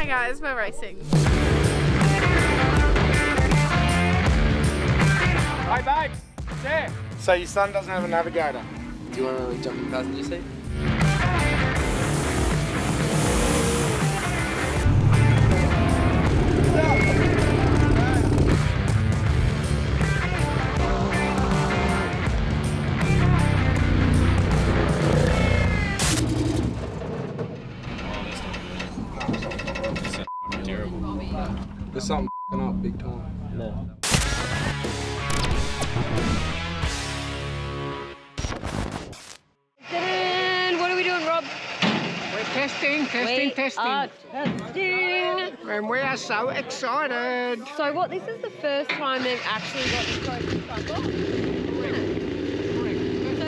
guys, we're racing. Hey babes, there. So your son doesn't have a navigator. Do you want to jump in the passenger seat? There's something up big time. No. What are we doing, Rob? We're testing. And we are so excited. So what, this is the first time they've actually got the trophy truck off? So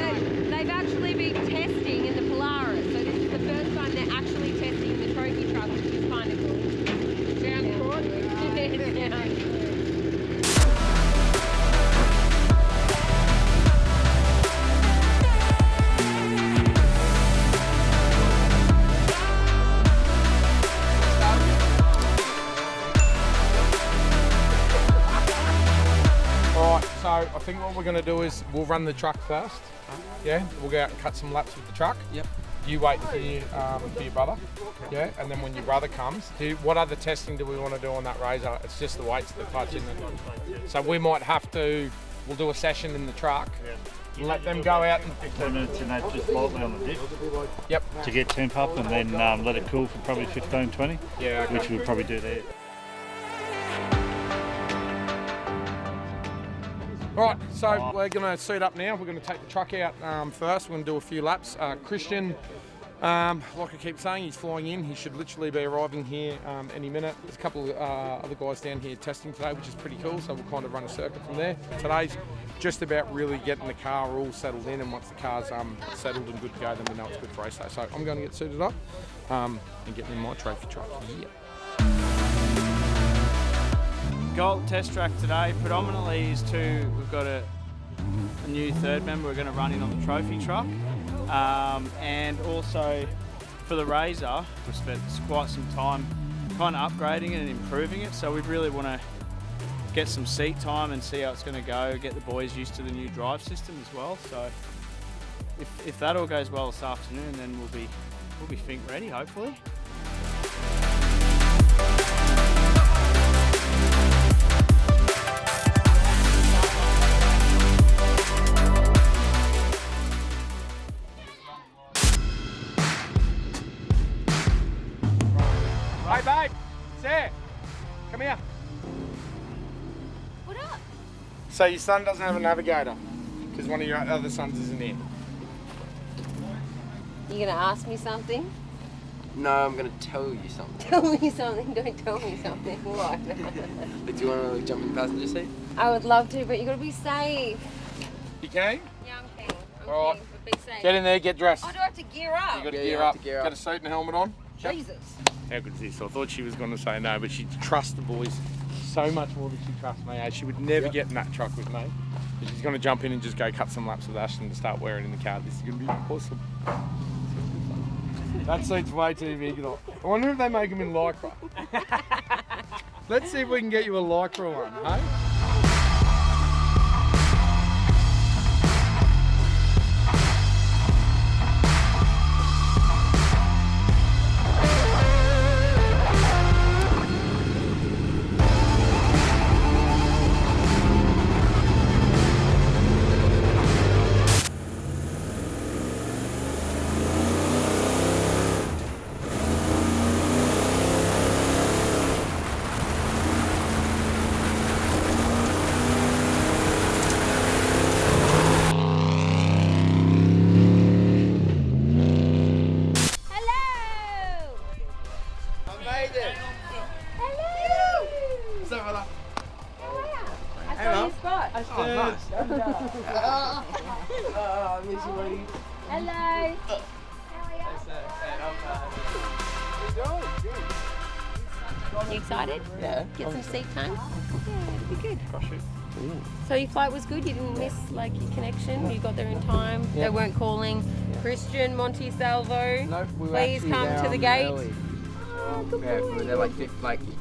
they've actually been testing in the Polaris, so this is the first time they're actually testing the trophy truck, which is kind of cool. Sounds good. So I think what we're going to do is we'll run the truck first. Yeah, we'll go out and cut some laps with the truck. Yep. You wait for your brother. Yeah, and then when your brother comes, what other testing do we want to do on that razor? It's just the weights, the clutch, and so we might have to. We'll do a session in the truck. And let them go out and 15 minutes in that just lightly on the dip. Yep. To get temp up and then let it cool for probably 15-20. Yeah. Okay. Which we'll probably do there. Alright, so we're going to suit up now. We're going to take the truck out first. We're going to do a few laps. Christian, like I keep saying, he's flying in. He should literally be arriving here any minute. There's a couple of other guys down here testing today, which is pretty cool, so we'll kind of run a circuit from there. Today's just about really getting the car all settled in, and once the car's settled and good to go, then we know it's good for race day. So I'm going to get suited up and get in my trophy truck. Yeah. Goal test track today predominantly is we've got a new third member we're going to run in on the trophy truck, and also for the Razor we've spent quite some time kind of upgrading it and improving it, so we really want to get some seat time and see how it's going to go, get the boys used to the new drive system as well. So if that all goes well this afternoon, then we'll be Finke ready hopefully. Hey babe, Sarah, come here. What up? So your son doesn't have a navigator because one of your other sons isn't here. You gonna ask me something? No, I'm going to tell you something. Tell me something, don't tell me something. What? But do you want to jump in the passenger seat? I would love to, but you gotta be safe. You keen? Yeah, I'm keen. All right. Keen, but be safe. Get in there, get dressed. Oh, do I have to gear up? You got to Yeah, gear you have up. to gear up. Get a suit and helmet on. Jesus. How good is this? I thought she was going to say no, but she trusts the boys so much more than she trusts me. She would never get in that truck with me. But she's going to jump in and just go cut some laps with Ashton to start wearing in the car. This is going to be awesome. That seat's way too big. I wonder if they make them in Lycra. Let's see if we can get you a Lycra one, hey? I miss you, buddy. Hello. You excited? Yeah. Get some seat time? Yeah, it'll be good. So your flight was good? You didn't miss like your connection? You got there in time? They weren't calling Christian, Monty, Salvo? Nope, we were Please actually come there to the gate. early. Yeah, but they're like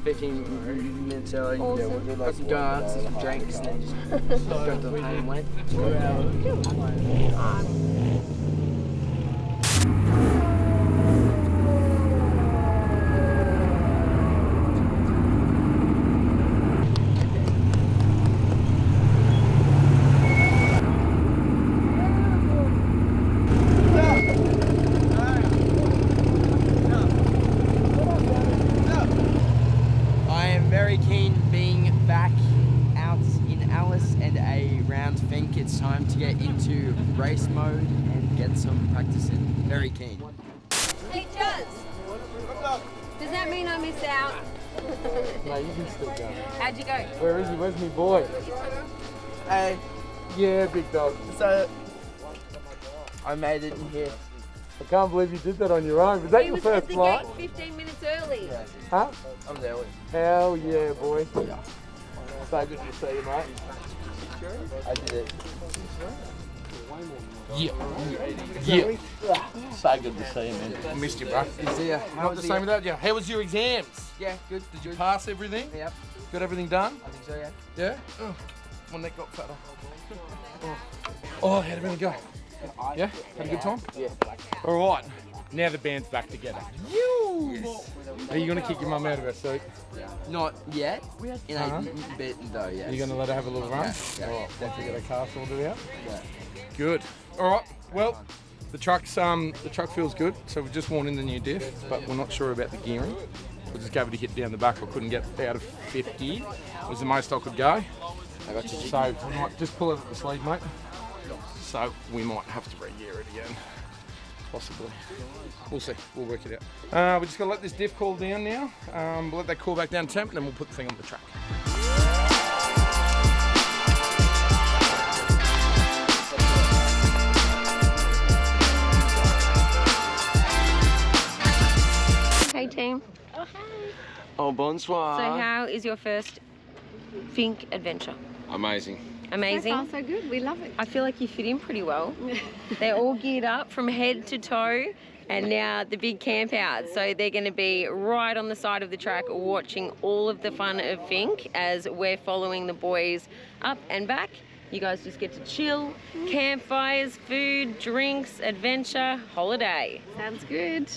15 minutes early. Awesome. Yeah, we'll do like some donuts and some drinks and then just go to the plane and wait. I am very keen being back out in Alice and around Finke. It's time to get into race mode and get some practice in. Very keen. Hey, Juz. Does that mean I missed out? No, you can still go. How'd you go? Where is he? Where's my boy? Hey, Yeah, big dog. so I made it in here. I can't believe you did that on your own. Was that He your was at first the flight? gate 15 minutes early. Huh? I'm there with Hell yeah, boy. Yeah. So good to see you, mate. I did it. Yeah. So good to see you, man. I missed you, bro. Not the same without you. How was your exams? Yeah, good. Did you pass everything? Yep, Got everything done? I think so, yeah. Yeah? Oh, my neck got fatter. Oh, how'd everything go? Yeah? Had a good time? Yeah. All right. Now the band's back together. Yes. Are you going to kick your mum out of her seat? Not yet. In Uh-huh. a bit though, yes. Are you going to let her have a little run? Yeah. All right. Once you get her car sorted out? Yeah. Good. All right. Well, the truck feels good. So we've just worn in the new diff, but we're not sure about the gearing. We just gave it a hit down the back. I couldn't get out of 50. It was the most I could go. I got you. So we might just pull it at the sleeve, mate. So we might have to re-gear it again. Possibly. We'll see. We'll work it out. We're just going to let this diff cool down now. We'll let that cool back down to temp, and then we'll put the thing on the track. Hey, team. Oh, bonsoir. So how is your first Finke adventure? Amazing. Amazing. So far, so good. We love it. I feel like you fit in pretty well. They're all geared up from head to toe, and now the big camp out. So they're going to be right on the side of the track watching all of the fun of Finke as we're following the boys up and back. You guys just get to chill, campfires, food, drinks, adventure, holiday. Sounds good.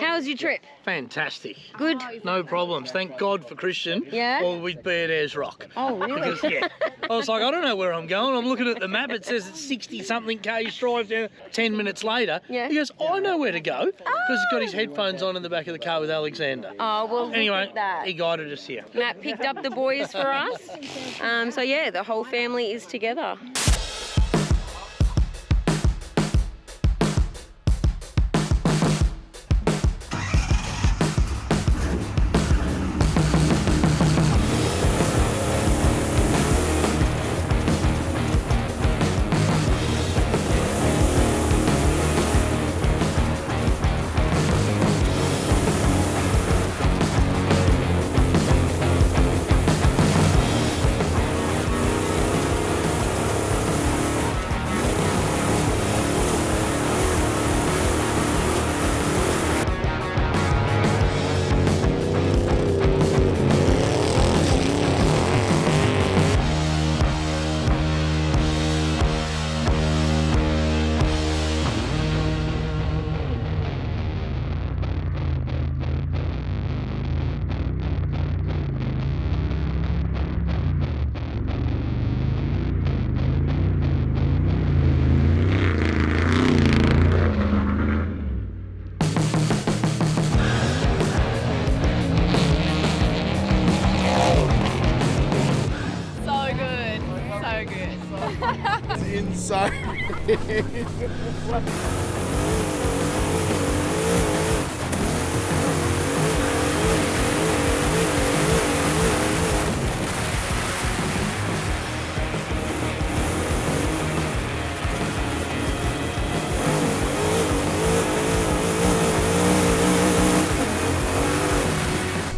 How was your trip? Fantastic. Good? No problems. Thank God for Christian. Yeah? Or we'd be at Ayers Rock. Oh, really? Because, yeah, I was like, I don't know where I'm going. I'm looking at the map. It says it's 60-something k's drive down. 10 minutes later, Yeah. he goes, I know where to go. Because he's got his headphones on in the back of the car with Alexander. Oh, well, look Anyway, at that. he guided us here. Matt picked up the boys for us. So yeah, the whole family is together.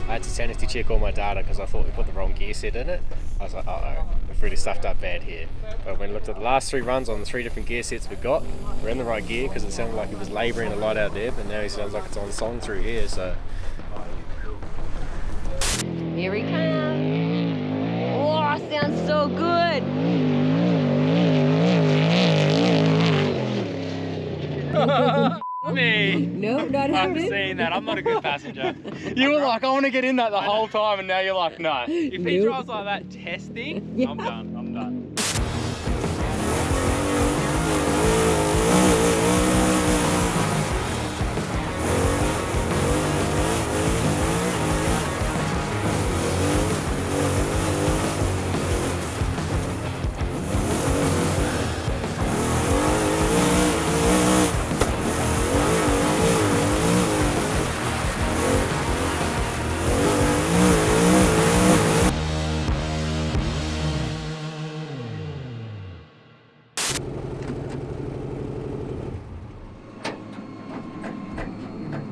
I had to sanity check all my data because I thought we put the wrong gear set in it. I was like, uh-oh, we've really stuffed up bad here. But when we looked at the last 3 runs on the 3 different gear sets we got, we're in the right gear because it sounded like it was labouring a lot out there, but now he sounds like it's on song through here, so Here he comes. Oh, sounds so good. Me. No, not I've happening. seen that. I'm not a good passenger. You were like, I want to get in that the whole time, and now you're like, no. If he drives like that testing, Yeah. I'm done. I'm done.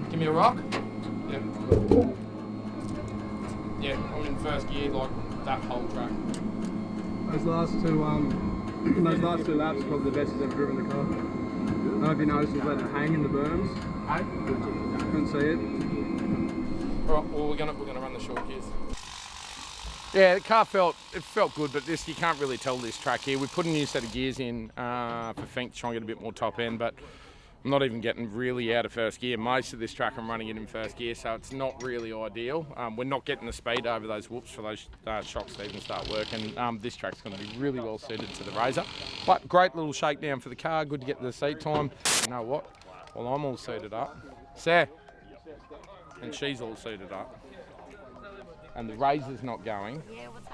Give me a rock. Yeah. Yeah, I'm in first gear like that whole track. Those last two laps are probably the best he's ever driven the car. I don't know if you noticed he's letting it hang in the berms. Hey? Couldn't see it. Alright, well we're gonna run the short gears. Yeah, the car felt good, but this you can't really tell this track here. We put a new set of gears in for Finke to try and get a bit more top end, but I'm not even getting really out of first gear. Most of this track I'm running it in first gear, so it's not really ideal. We're not getting the speed over those whoops for those shocks to even start working. This track's going to be really well suited to the Razor. But great little shakedown for the car, good to get the seat time. You know what? Well, I'm all suited up. Sarah, and she's all suited up. And the Razor's not going,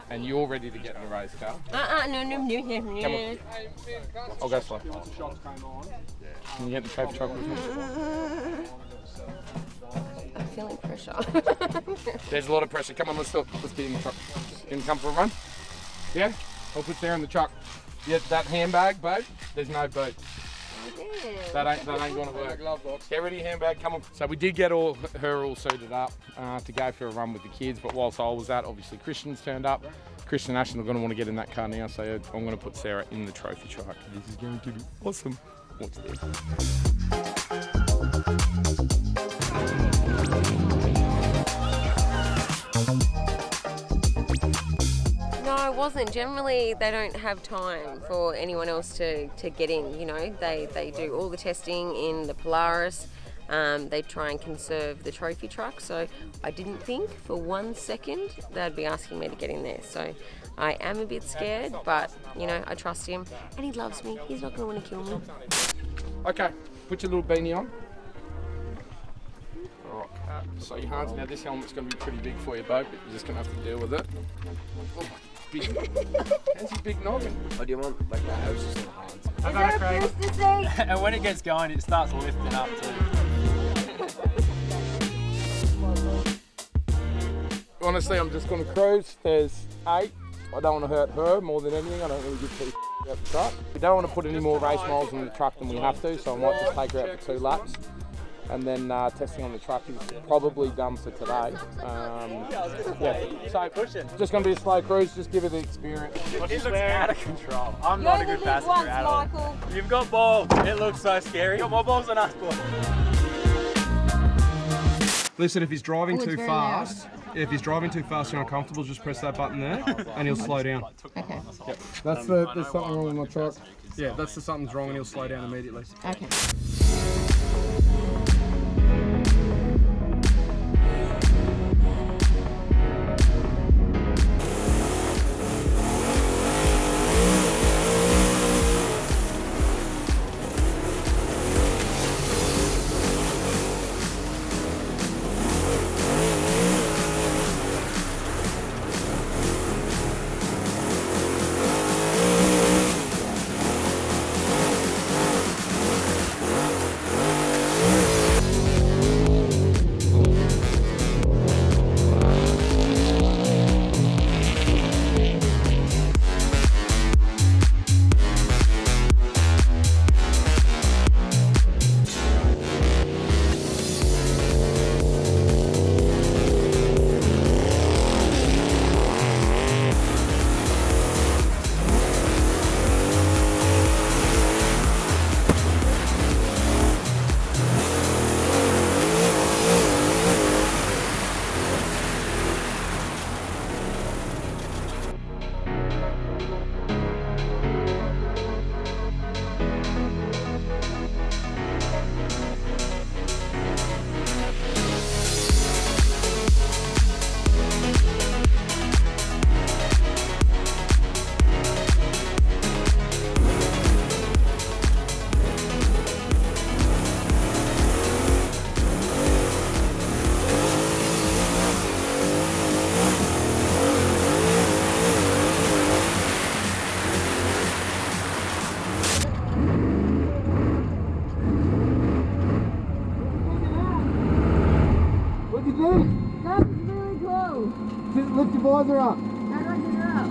and you're ready to get in the race car. No. Come on. I'll go slow. Can you get the trophy truck with me? I'm feeling pressure. There's a lot of pressure. Come on, let's get in the truck. Can you come for a run? Yeah? I'll put there in the truck. Yeah, that handbag, babe, there's no boot. That ain't gonna work. Get rid of your handbag, come on. So we did get her all suited up to go for a run with the kids, but whilst I was out, obviously Christian's turned up. Christian and Ashton are going to want to get in that car now, so I'm going to put Sarah in the trophy truck. This is going to be awesome. Watch this. No, it wasn't. Generally, they don't have time for anyone else to get in. You know, they do all the testing in the Polaris. They try and conserve the trophy truck. So I didn't think for 1 second they'd be asking me to get in there. So I am a bit scared, but you know, I trust him and he loves me. He's not going to want to kill me. Okay, put your little beanie on. Alright, so your hands. Now this helmet's going to be pretty big for you, Bo, but you're just going to have to deal with it. Oh, big. How's your big noggin? Or do you want like the hoses in the hands? I got it, Craig. And when it gets going, it starts lifting up too. Honestly, I'm just going to cruise. There's 8. I don't want to hurt her more than anything. I don't really give two about the truck. We don't want to put any more race miles in the truck than we have to, so I might just take her out for 2 laps. And then testing on the truck is probably done for today. Yeah, so just going to be a slow cruise, just give her the experience. He looks out of control. I'm not a good passenger at all. You've got balls. It looks so scary. You've got more balls than us, boy. Listen, if he's driving too fast, and you're uncomfortable, just press that button there, and he'll slow down. Okay. Yep. There's something wrong with my truck. Yeah, that's the something's wrong, and he'll slow down immediately. Okay. good? That was really cool. Lift your visor up. How do I get it up?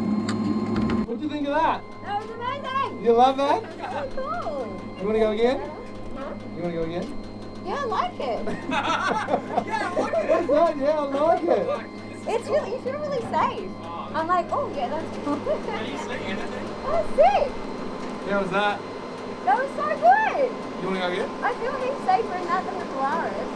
What do you think of that? That was amazing. You love that? That was cool. You want to go again? Huh? You want to go again? Yeah, I like it. What's that? Yeah, I like it. It's really, you feel really safe. I'm like, oh yeah, that's cool. Are you seeing anything? Oh, sick. How was that? That was so good. You want to go again? I feel he's safer in that than the Polaris.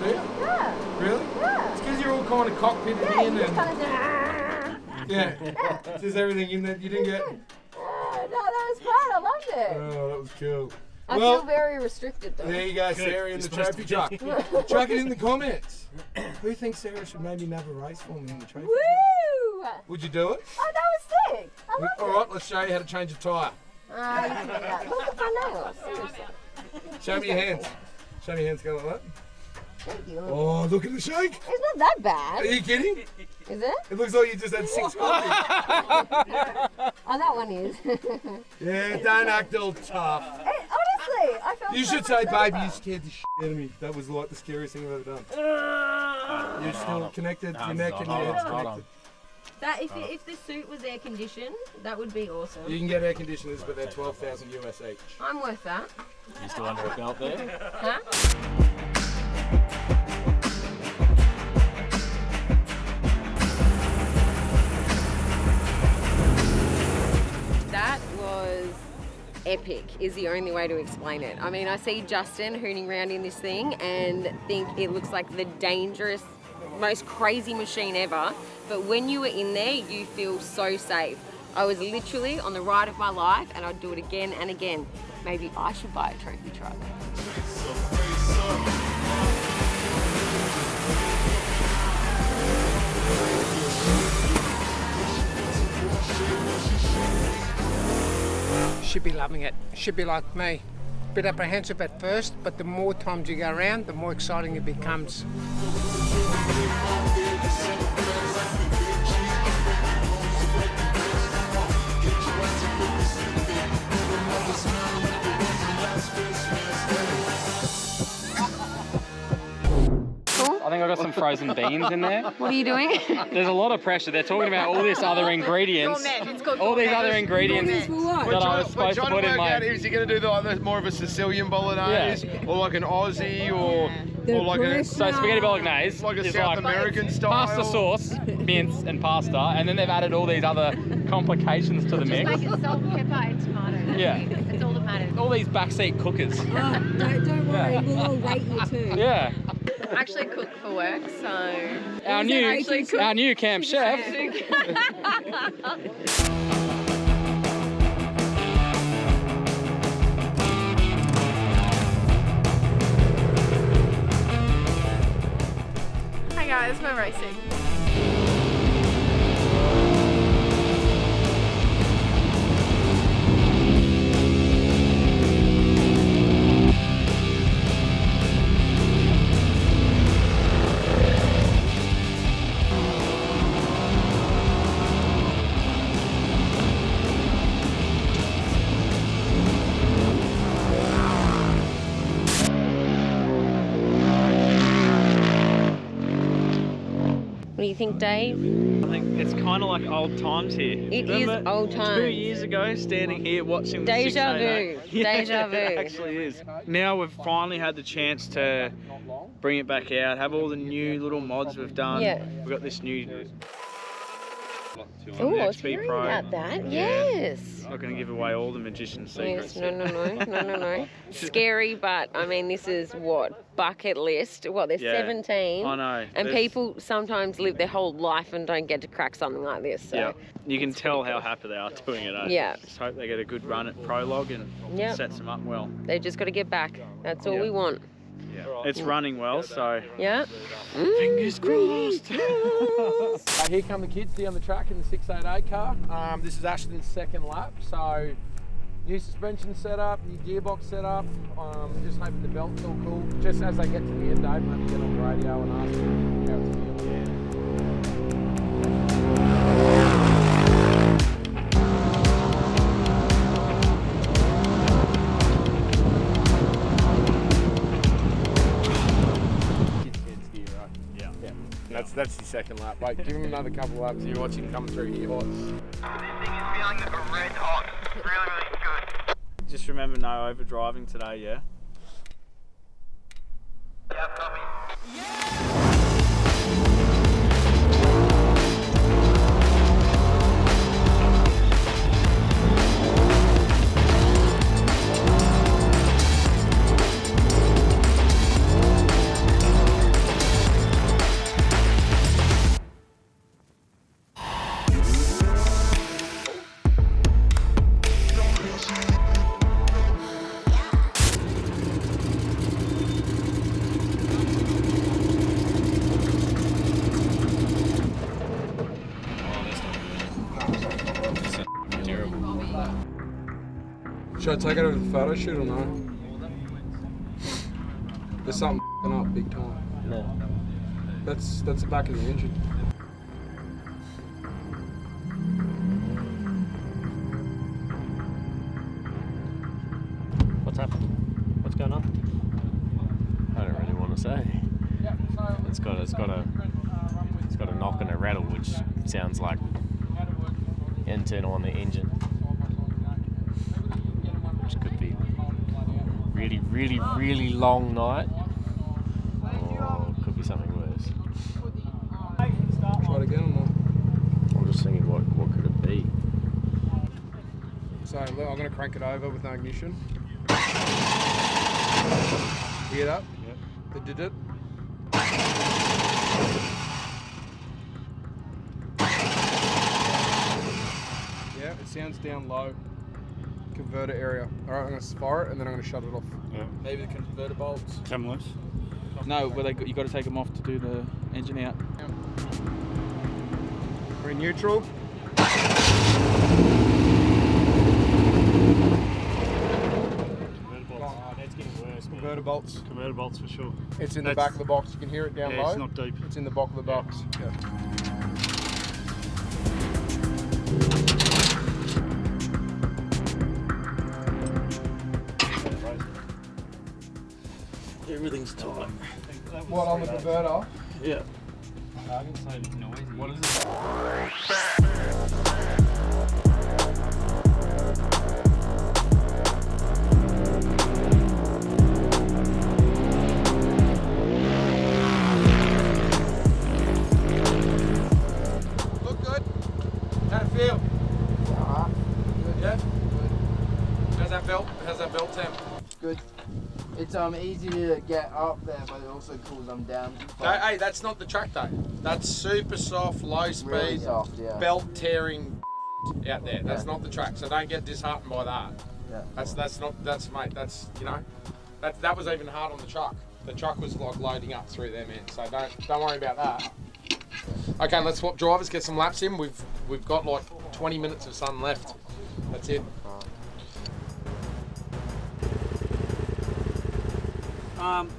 Do you? Yeah. Really? Yeah. It's because you're all kind of cockpitted Yeah, in you just and kind of do. yeah, there's everything in that you didn't get. No, that was fun. I loved it. Oh, that was cool. I feel very restricted though. There you go, Sarah in the trophy truck. Chuck it in the comments. Who thinks Sarah should maybe have a race for me in the trophy truck? Woo! Would you do it? Oh, that was sick. I loved All right, let's show you how to change a tyre. You can do that. Look at my nails. Seriously. Show me your hands. Show me your hands, go like that. Thank you. Oh, look at the shake. It's not that Are bad. you kidding? Is it? It looks like you just had 6 coffees. Oh, that one is. Yeah, don't act all tough. Honestly, I felt You so should much say, better. baby, you scared the shit out of me. That was like the scariest thing I've ever done. You're still connected, your neck and your head's connected. That if the suit was air conditioned, that would be awesome. You can get air conditioners, but they're 12,000 US each. I'm worth that. You still under a belt there? Huh? That was epic is the only way to explain it. I mean, I see Justin hooning around in this thing and think it looks like the dangerous, most crazy machine ever. But when you were in there, you feel so safe. I was literally on the ride of my life and I'd do it again and again. Maybe I should buy a trophy truck. Should be loving it. Should be like me. Bit apprehensive at first, but the more times you go around, the more exciting it becomes. I think I've got some frozen beans in there. What are you doing? There's a lot of pressure. They're talking about all these other ingredients. All these other ingredients that I was supposed to put in my... Is he going to do more of a Sicilian bolognese, or like an Aussie, or like a... So spaghetti bolognese like a is South like American style? pasta sauce, mince and pasta, and then they've added all these other complications to the mix. Make it salt, pepper, and tomato. Yeah. That's all that matters. All these backseat cookers. Don't worry, we'll all rate you too. Yeah. I actually cook for work, so... Our new camp chef. Hi guys, we're racing. What do you think, Dave? I think it's kind of like old times here. It is old times. 2 years ago, standing here watching the Deja 688. vu. Deja vu. It actually is. Now we've finally had the chance to bring it back out, have all the new little mods we've done. Yeah. We've got this new... Oh, I was XP hearing Pro. about that. Yeah. Yes. Not going to give away all the magician's secrets. Yes, no. Scary, but I mean, this is what? Bucket list. What, they're Yeah, 17. I know. And There's- people sometimes live their whole life and don't get to crack something like this. So. Yeah, you can tell how happy they are doing it. Yeah. Just hope they get a good run at prologue and Yeah. sets them up well. They've just got to get back. That's all Yeah. we want. Yeah. It's running well, so Yeah. fingers crossed. Here come the kids down the track in the 688 car. This is Ashton's second lap, so new suspension setup, new gearbox setup. Just hoping the belt's all cool. Just as they get to the end, Dave, maybe get on the radio and ask them how it's feeling. That's the second lap. Wait, give him another couple of laps. You watch him come through here. Watch. Just remember, no over driving today, yeah? Should I take it over to the photo shoot or no? There's something up big time. No. That's the back of the engine. What's happened? What's going on? I don't really want to say. It's got a knock and a rattle, which sounds like internal on the engine, which could be really long night, or it could be something worse. Try it again or not? I'm just thinking, what could it be? So look, I'm going to crank it over with no ignition. Hear that? Yep. They did it. Yeah, it sounds down low. Converter area. All right, I'm going to fire it and then I'm going to shut it off. Yeah. Maybe the converter bolts. Come loose. No, but you got to take them off to do the engine out. We're in neutral. That's getting worse, man. Converter bolts. Converter bolts for sure. It's in the back of the box. You can hear it down low. It's not deep. It's in the back of the box. Yeah. Everything's tight. What, on the converter? Yeah. I didn't say noisy. What is it? Look good. How'd it feel? Yeah? How's that belt? How's that belt temp? Good. It's easy to get up there, but it also cools them down. Hey, that's not the track though. That's super soft, low speed, Really soft, yeah. belt tearing out there. That's not the track. So don't get disheartened by that. Yeah. That was even hard on the truck. The truck was like loading up through there, man. So don't worry about that. Okay, let's swap drivers, get some laps in. We've got like 20 minutes of sun left. That's it.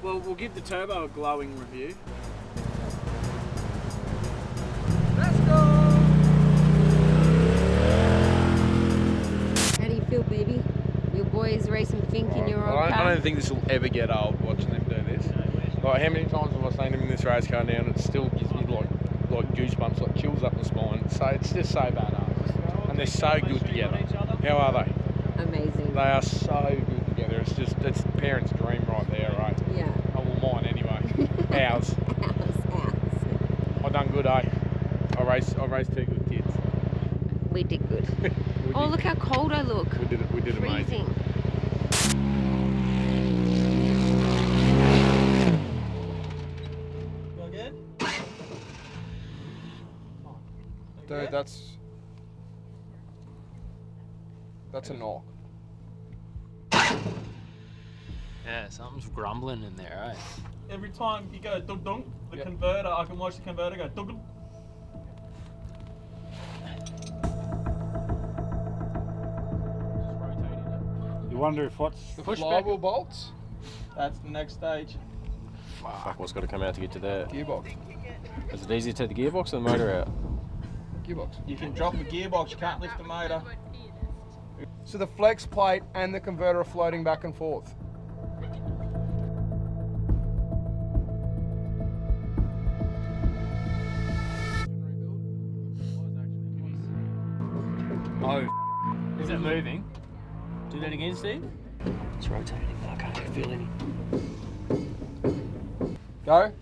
Well, we'll give the turbo a glowing review. Let's go! How do you feel, baby? Your boys racing Finke in your old car? I don't think this will ever get old watching them do this. Like, how many times have I seen them in this race car now and it still gives me like goosebumps, like chills up the spine. So it's just so badass. And they're so good together. How are they? Amazing. They are so good together. It's parents' dream right there, right? Yeah. Oh, well, mine anyway. Ours. Ours. I done good, eh? I raced two good kids. We did good. Oh, look how cold I look. We did amazing. Freezing. Dude, that's a knock. Yeah, something's grumbling in there, right? Every time you go dunk dunk, the converter, I can watch the converter go dunk dunk. You wonder if what's the flywheel bolts? That's the next stage. Fuck, what's got to come out to get to that? Gearbox. Is it easier to take the gearbox or the motor out? Gearbox. You can drop the gearbox, you can't lift the motor. So the flex plate and the converter are floating back and forth. Oh, is it moving? Do that again, Steve. It's rotating. I can't feel any. Go.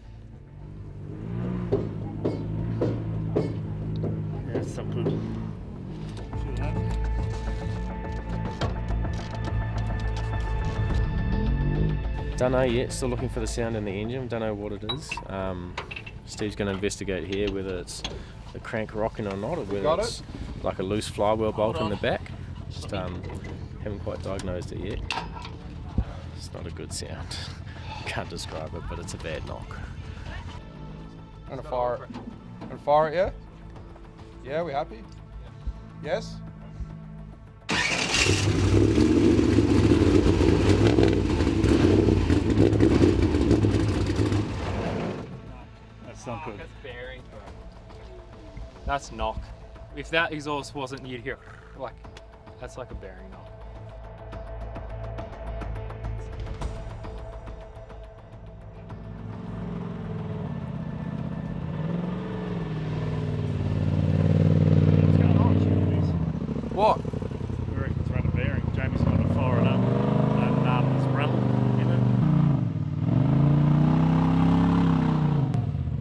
Yeah, it's not good. Feel that? Don't know yet. Still looking for the sound in the engine. Don't know what it is. Steve's going to investigate here whether it's the crank rocking or not, or whether it's like a loose flywheel bolt in the back. Just haven't quite diagnosed it yet. It's not a good sound. Can't describe it, but it's a bad knock. Gonna fire it. Gonna fire it, yeah? Yeah, we happy? Yes? That's not good. That's bearing. That's knock. If that exhaust wasn't, you'd hear like that's like a bearing knock. What? I reckon it's run a bearing. Jamie's got to fire it up and it's rattle in it.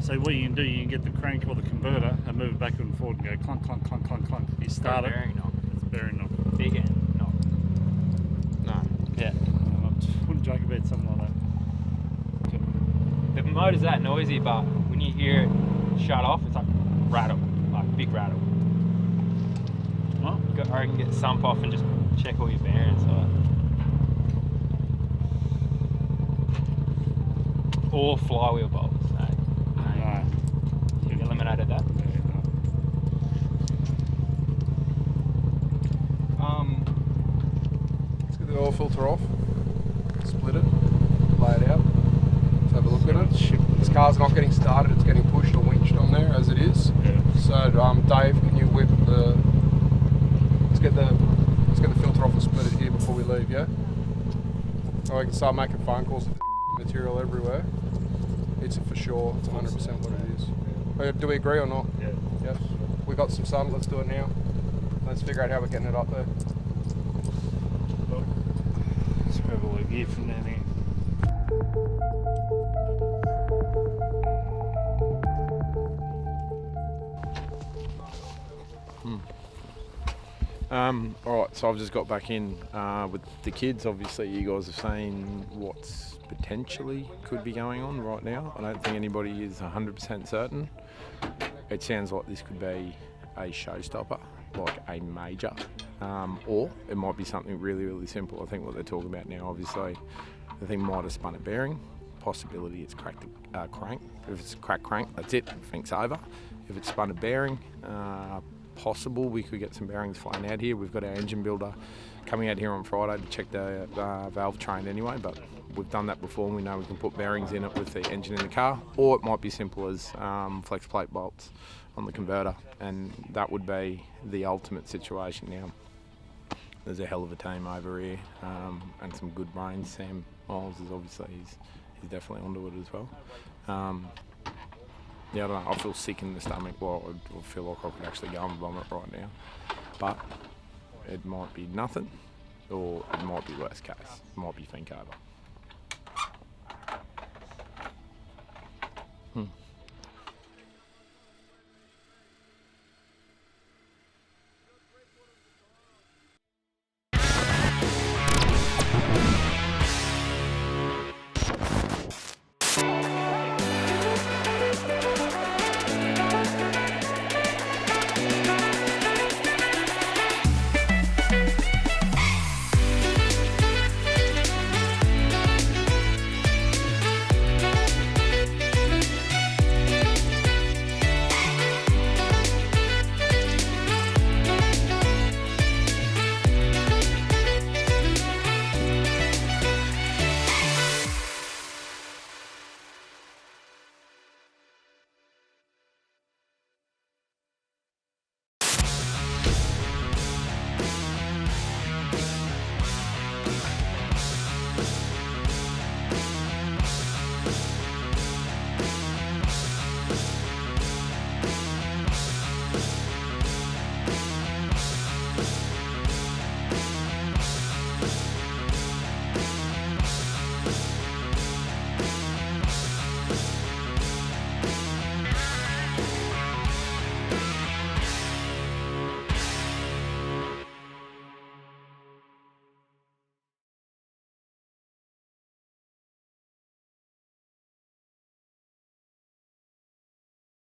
So what you can do, you can get the crank or the converter and move it backward and forward and go clunk, clunk, clunk, clunk, clunk. You start it. Bearing knock. It's a bearing knock. Big end knock. No. Yeah. I wouldn't joke about something like that. The motor's that noisy, but when you hear it shut off, it's like rattle, like big rattle. What? I can get sump off and just check all your bearings. Or flywheel bolts. No. You eliminated that. Let's get the oil filter off. Split it. Lay it out. Let's have a look at it. This car's not getting started. It's getting pushed or winched on there as it is. Yeah. So Dave, can you whip the? Let's get the filter off and split it here before we leave. Yeah. So I can start making phone calls with material everywhere. It's for sure. It's 100% what it is. Do we agree or not? Yeah. Yes. We got some sun. Let's do it now. Let's figure out how we're getting it up there. Let's have a look here from down here. Alright, so I've just got back in with the kids. Obviously you guys are saying what's potentially could be going on right now. I don't think anybody is 100% certain. It sounds like this could be a showstopper, like a major, or it might be something really, really simple. I think what they're talking about now, obviously, the thing might have spun a bearing. Possibility it's cracked the crank. If it's a cracked crank, that's it, Fink's over. If it's spun a bearing, possible we could get some bearings flying out here. We've got our engine builder coming out here on Friday to check the valve train anyway, but we've done that before and we know we can put bearings in it with the engine in the car, or it might be simple as flex plate bolts on the converter, and that would be the ultimate situation. Now there's a hell of a team over here and some good brains. Sam Miles is obviously he's definitely onto it as well. Yeah, I don't know, I feel sick in the stomach. Well, I feel like I could actually go and vomit right now. But it might be nothing, or it might be worst case. It might be Finke over.